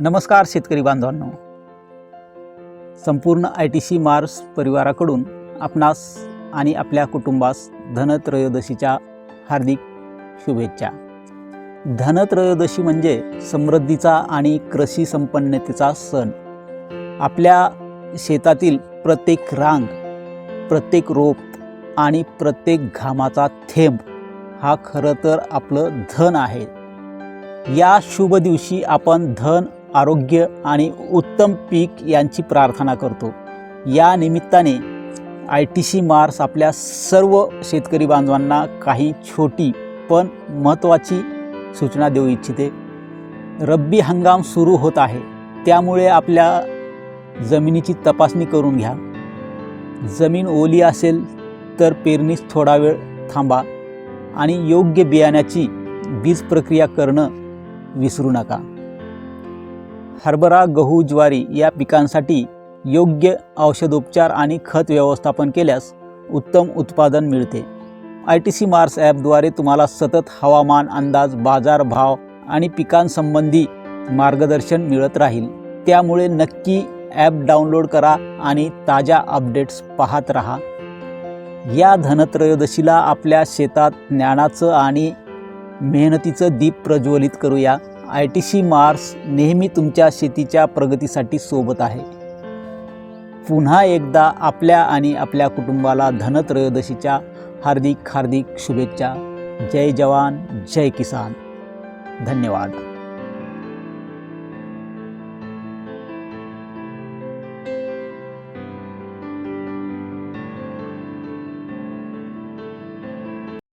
नमस्कार शेतकरी बांधवांनो, संपूर्ण ITC मार्स परिवाराकडून आपणास आणि आपल्या कुटुंबास धनत्रयोदशीच्या हार्दिक शुभेच्छा। धनत्रयोदशी म्हणजे समृद्धीचा आणि कृषी संपन्नतेचा सण। आपल्या शेतातील प्रत्येक रांग, प्रत्येक रोप आणि प्रत्येक घामाचा थेंब हा खरं तर आपलं धन आहे। या शुभ दिवशी आपण धन, आरोग्य आणि उत्तम पीक यांची प्रार्थना करतो। या निमित्ताने ITC मार्स आपल्या सर्व शेतकरी बांधवांना काही छोटी पण महत्त्वाची सूचना देऊ इच्छिते। रब्बी हंगाम सुरू होत आहे, त्यामुळे आपल्या जमिनीची तपासणी करून घ्या। जमीन ओली असेल तर पेरणीस थोडा वेळ थांबा आणि योग्य बियाण्याची बीज प्रक्रिया करणं विसरू नका। हरभरा, गहू, ज्वारी या पिकांसाठी योग्य औषधोपचार आणि खत व्यवस्थापन केल्यास उत्तम उत्पादन मिळते। ITC मार्स ॲपद्वारे तुम्हाला सतत हवामान अंदाज, बाजारभाव आणि पिकांसंबंधी मार्गदर्शन मिळत राहील। त्यामुळे नक्की ॲप डाउनलोड करा आणि ताज्या अपडेट्स पाहत रहा। या धनत्रयोदशीला आपल्या शेतात ज्ञानाचं आणि मेहनतीचं दीप प्रज्वलित करूया। ITC मार्स नेहमी तुमच्या शेतीच्या प्रगतीसाठी सोबत आहे। पुन्हा एकदा आपल्या आणि आपल्या कुटुंबाला धनत्रयोदशीच्या हार्दिक शुभेच्छा। जय जवान, जय किसान। धन्यवाद।